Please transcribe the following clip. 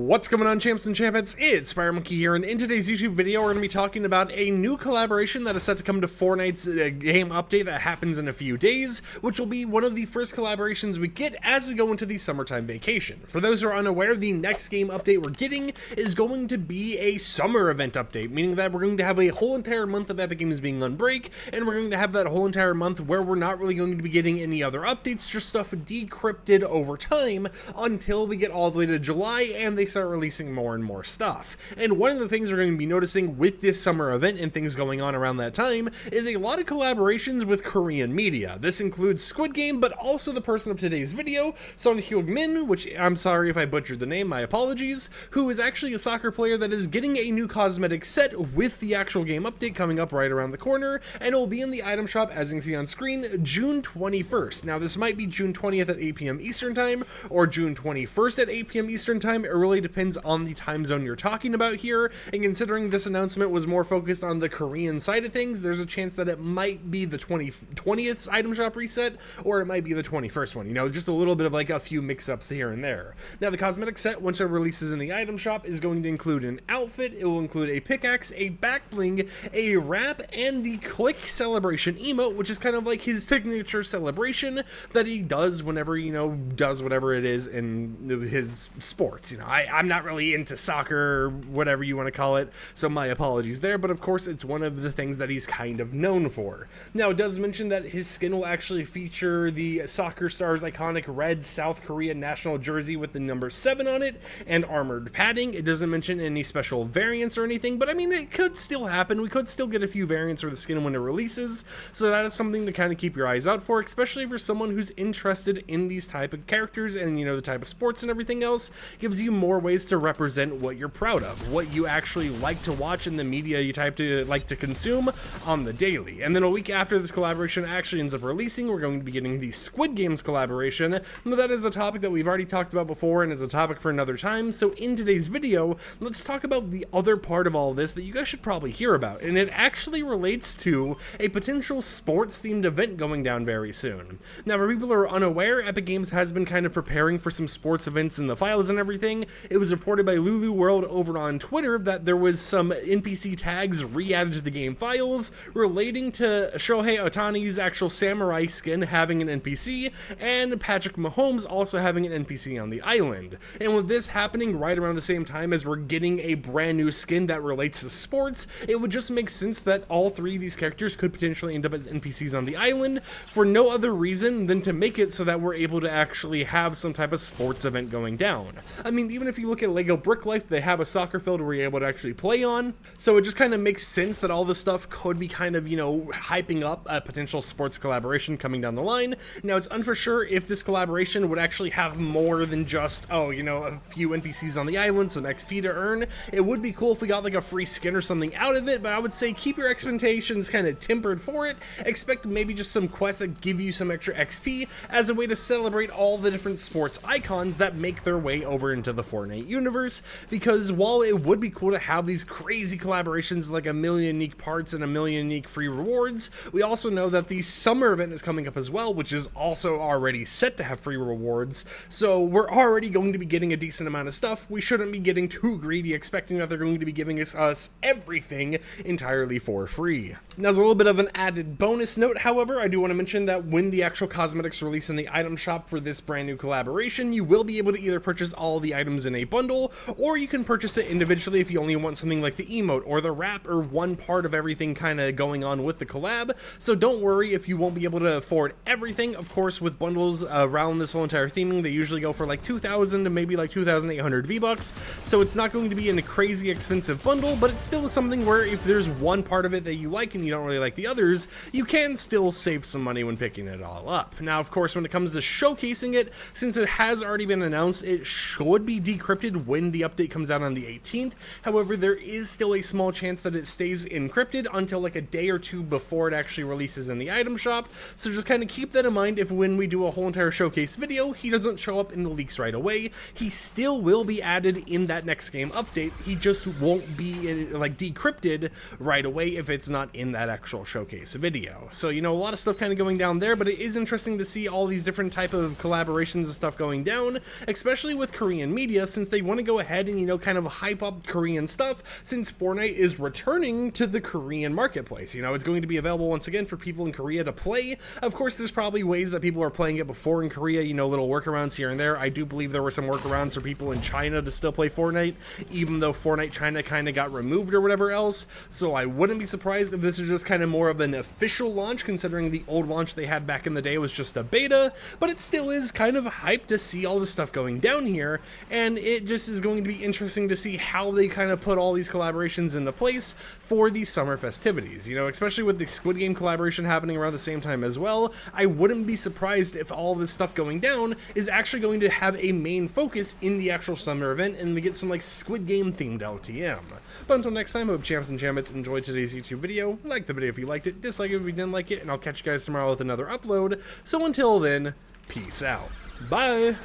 What's going on, champs and champettes? It's FireMonkey here, and in today's YouTube video we're going to be talking about a new collaboration that is set to come to Fortnite's game update that happens in a few days, which will be one of the first collaborations we get as we go into the summertime vacation. For those who are unaware, the next game update we're getting is going to be a summer event update, meaning that we're going to have a whole entire month of Epic Games being on break, and we're going to have that whole entire month where we're not really going to be getting any other updates, just stuff decrypted over time until we get all the way to July and they start releasing more and more stuff. And one of the things we're going to be noticing with this summer event and things going on around that time is a lot of collaborations with Korean media. This includes Squid Game, but also the person of today's video, Son Heung-Min, which I'm sorry if I butchered the name, my apologies, who is actually a soccer player that is getting a new cosmetic set with the actual game update coming up right around the corner, and it will be in the item shop, as you can see on screen, June 21st. Now this might be June 20th at 8 p.m. Eastern Time, or June 21st at 8 p.m. Eastern Time. It really depends on the time zone you're talking about here, and considering this announcement was more focused on the Korean side of things, there's a chance that it might be the 20th item shop reset, or it might be the 21st one, you know, just a little bit of like a few mix-ups here and there. Now the cosmetic set, once it releases in the item shop, is going to include an outfit. It will include a pickaxe, a back bling, a wrap, and the click celebration emote, which is kind of like his signature celebration that he does whenever, you know, does whatever it is in his sports. You know, I'm not really into soccer, whatever you want to call it, so my apologies there, but of course it's one of the things that he's kind of known for. Now it does mention that his skin will actually feature the soccer star's iconic red South Korea national jersey with the number 7 on it and armored padding. It doesn't mention any special variants or anything, but I mean, it could still happen. We could still get a few variants for the skin when it releases, so that is something to kind of keep your eyes out for, especially for someone who's interested in these type of characters and, you know, the type of sports and everything else. Gives you more ways to represent what you're proud of, what you actually like to watch in the media you like to consume on the daily. And then a week after this collaboration actually ends up releasing, we're going to be getting the Squid Games collaboration. But that is a topic that we've already talked about before and is a topic for another time. So in today's video, let's talk about the other part of all this that you guys should probably hear about, and it actually relates to a potential sports themed event going down very soon. Now for people who are unaware, Epic Games has been kind of preparing for some sports events in the files and everything. It was reported by Lulu World over on Twitter that there was some NPC tags re-added to the game files relating to Shohei Ohtani's actual samurai skin having an NPC, and Patrick Mahomes also having an NPC on the island. And with this happening right around the same time as we're getting a brand new skin that relates to sports, it would just make sense that all three of these characters could potentially end up as NPCs on the island for no other reason than to make it so that we're able to actually have some type of sports event going down. I mean, even if you look at Lego Brick Life, they have a soccer field where you're able to actually play on, so it just kind of makes sense that all this stuff could be kind of, you know, hyping up a potential sports collaboration coming down the line. Now it's unfor sure if this collaboration would actually have more than just, oh, you know, a few NPCs on the island, some XP to earn. It would be cool if we got like a free skin or something out of it, but I would say keep your expectations kind of tempered for it. Expect maybe just some quests that give you some extra XP as a way to celebrate all the different sports icons that make their way over into the Fortnite universe, because while it would be cool to have these crazy collaborations like a million unique parts and a million unique free rewards, we also know that the summer event is coming up as well, which is also already set to have free rewards, so we're already going to be getting a decent amount of stuff. We shouldn't be getting too greedy expecting that they're going to be giving us everything entirely for free. Now, as a little bit of an added bonus note, however, I do want to mention that when the actual cosmetics release in the item shop for this brand new collaboration, you will be able to either purchase all the items in a bundle, or you can purchase it individually if you only want something like the emote or the wrap or one part of everything kind of going on with the collab. So don't worry if you won't be able to afford everything. Of course, with bundles around this whole entire theming, they usually go for like 2,000 to maybe like 2,800 V-Bucks, so it's not going to be in a crazy expensive bundle, but it's still something where if there's one part of it that you like and you don't really like the others, you can still save some money when picking it all up. Now, of course, when it comes to showcasing it, since it has already been announced, it should be decrypted when the update comes out on the 18th. However, there is still a small chance that it stays encrypted until like a day or two before it actually releases in the item shop, so just kind of keep that in mind. If when we do a whole entire showcase video, he doesn't show up in the leaks right away, he still will be added in that next game update. He just won't be like decrypted right away if it's not in that actual showcase video. So, you know, a lot of stuff kind of going down there, but it is interesting to see all these different type of collaborations and stuff going down, especially with Korean media, since they want to go ahead and, you know, kind of hype up Korean stuff, since Fortnite is returning to the Korean marketplace. You know, it's going to be available once again for people in Korea to play. Of course, there's probably ways that people are playing it before in Korea, you know, little workarounds here and there. I do believe there were some workarounds for people in China to still play Fortnite, even though Fortnite China kind of got removed or whatever else. So I wouldn't be surprised if this is just kind of more of an official launch, considering the old launch they had back in the day was just a beta, but it still is kind of hyped to see all the stuff going down here, and it just is going to be interesting to see how they kind of put all these collaborations into place for these summer festivities, you know, especially with the Squid Game collaboration happening around the same time as well. I wouldn't be surprised if all this stuff going down is actually going to have a main focus in the actual summer event, and we get some like Squid Game themed LTM. But until next time, I hope champs and champions enjoyed today's YouTube video. Like the video if you liked it, dislike it if you didn't like it, and I'll catch you guys tomorrow with another upload. So until then, peace out. Bye!